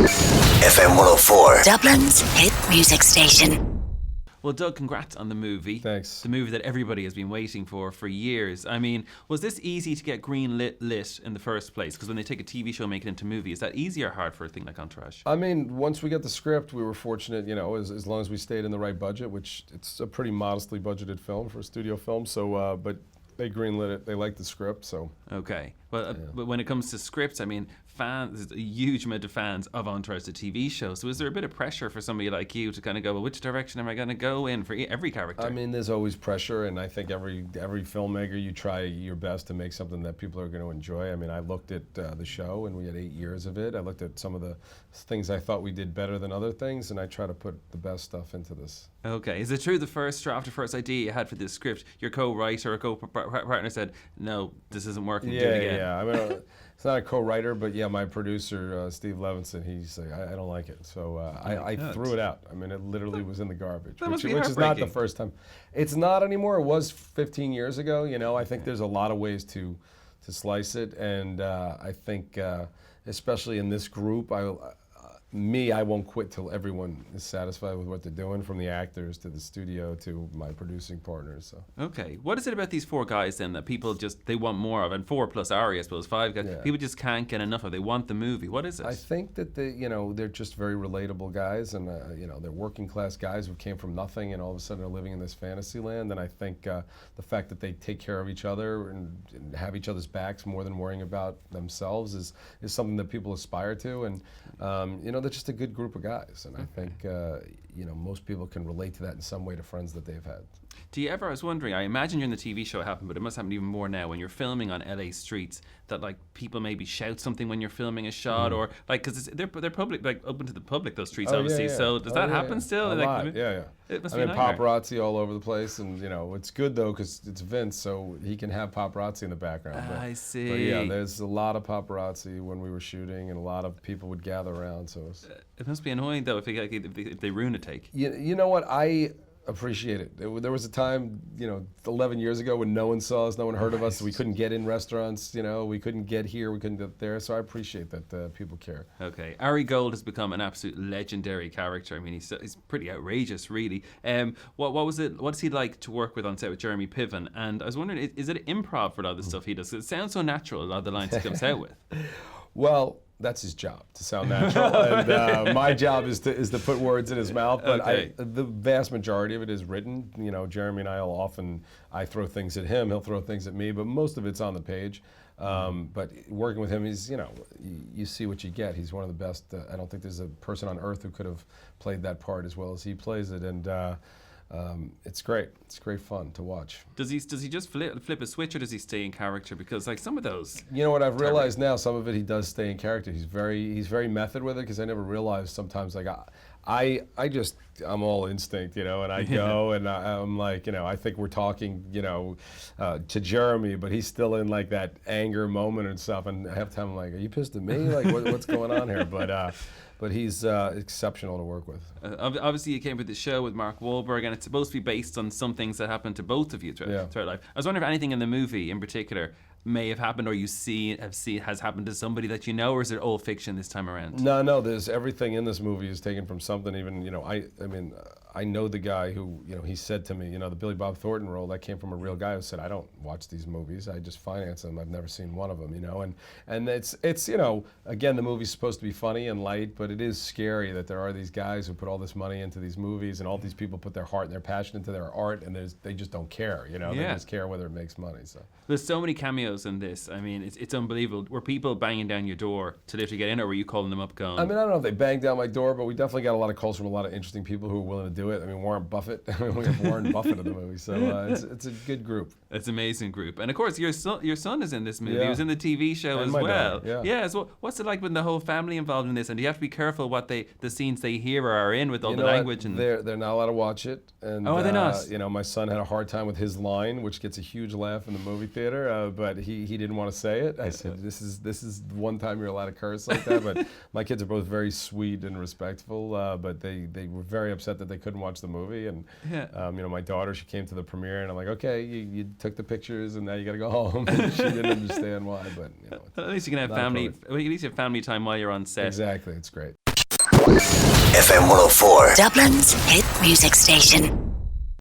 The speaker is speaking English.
FM104. Dublin's hit music station. Well, Doug, congrats on the movie. Thanks. The movie that everybody has been waiting for years. I mean, was this easy to get lit in the first place? Because when they take a TV show and make it into a movie, is that easy or hard for a thing like Entourage? I mean, once we got the script, we were fortunate, as long as we stayed in the right budget, which it's a pretty modestly budgeted film for a studio film. So, but they greenlit it. They liked the script, so. Okay. Well, but when it comes to scripts, I mean, there's a huge amount of fans of Entourage, the TV show. So is there a bit of pressure for somebody like you to kind of go, well, which direction am I going to go in for every character? I mean, there's always pressure, and I think every filmmaker, you try your best to make something that people are going to enjoy. I mean, I looked at the show, and we had 8 years of it. I looked at some of the things I thought we did better than other things, and I try to put the best stuff into this. Okay. Is it true the first draft or first idea you had for this script, your co-writer or co-partner said, no, this isn't working, do it again? Yeah. I mean, it's not a co-writer, but yeah, my producer, Steve Levinson, he's like, I don't like it. So I threw it out. I mean, it literally was in the garbage, which is not the first time. It's not anymore. It was 15 years ago. I think there's a lot of ways to slice it. And I think, especially in this group, I won't quit till everyone is satisfied with what they're doing, from the actors to the studio to my producing partners. So. Okay, what is it about these four guys then that people they want more of? And 4 plus Ari, I suppose, 5 guys. Yeah. People just can't get enough of. They want the movie. What is it? I think that they're just very relatable guys, and they're working class guys who came from nothing and all of a sudden are living in this fantasy land. And I think the fact that they take care of each other and have each other's backs more than worrying about themselves is something that people aspire to. And they're just a good group of guys, and I think most people can relate to that in some way to friends that they've had. Do you ever? I was wondering. I imagine you're in the TV show it happened, but it must happen even more now when you're filming on LA streets. That like people maybe shout something when you're filming a shot, or like because they're public, like open to the public. Those streets, obviously. Yeah. So does that happen still? A lot. Yeah. It must be a paparazzi all over the place, and it's good though because it's Vince, so he can have paparazzi in the background. I see. But yeah, there's a lot of paparazzi when we were shooting, and a lot of people would gather around. So it must be annoying though if they ruin a take. You know what I appreciate it. There was a time, 11 years ago when no one saw us, no one heard of us. We couldn't get in restaurants, we couldn't get here, we couldn't get there. So I appreciate that people care. Okay. Ari Gold has become an absolute legendary character. I mean, he's pretty outrageous, really. What's he like to work with on set with Jeremy Piven? And I was wondering, is it improv for a lot of the stuff he does? It sounds so natural, a lot of the lines he comes out with. Well, that's his job, to sound natural, and my job is to put words in his mouth. But okay. The vast majority of it is written. Jeremy and I throw things at him, he'll throw things at me, but most of it's on the page. But working with him, he's you see what you get. He's one of the best. I don't think there's a person on earth who could have played that part as well as he plays it, and it's great. It's great fun to watch. Does he just flip a switch, or does he stay in character? Because like some of those. You know what I've realized now, some of it he does stay in character. He's very method with it, because I never realized sometimes like I'm all instinct, and I go and I'm like, I think we're talking, to Jeremy, but he's still in like that anger moment and stuff, and half the time I'm like, are you pissed at me? Like what's going on here? But he's exceptional to work with. Obviously, you came with the show with Mark Wahlberg, and it's supposed to be based on some things that happened to both of you throughout life. I was wondering if anything in the movie in particular may have happened, or has happened to somebody that you know, or is it all fiction this time around? No, there's everything in this movie is taken from something. Even I know the guy who he said to me, the Billy Bob Thornton role, that came from a real guy who said, I don't watch these movies, I just finance them, I've never seen one of them, and it's again, the movie's supposed to be funny and light, but it is scary that there are these guys who put all this money into these movies, and all these people put their heart and their passion into their art, and they just don't care, they just care whether it makes money. So there's so many cameos in this. I mean, it's unbelievable. Were people banging down your door to literally get in, or were you calling them up going? I mean, I don't know if they banged down my door, but we definitely got a lot of calls from a lot of interesting people who were willing to do it. I mean, Warren Buffett. We have Warren Buffett in the movie, so it's a good group. It's an amazing group, and of course, your son is in this movie. He was in the TV show as well. Dad, yeah. So what's it like with the whole family involved in this? And do you have to be careful what the scenes they hear or are in with all the language? And they're not allowed to watch it. And are they not? My son had a hard time with his line, which gets a huge laugh in the movie theater. But he didn't want to say it. I said, this is one time you're allowed to curse like that. But my kids are both very sweet and respectful. But they were very upset that they couldn't watch the movie. And my daughter, she came to the premiere, and I'm like, okay, you took the pictures, and now you got to go home. And she didn't understand why, but at least you can have family. At least you have family time while you're on set. Exactly, it's great. FM104, Dublin's hit music station.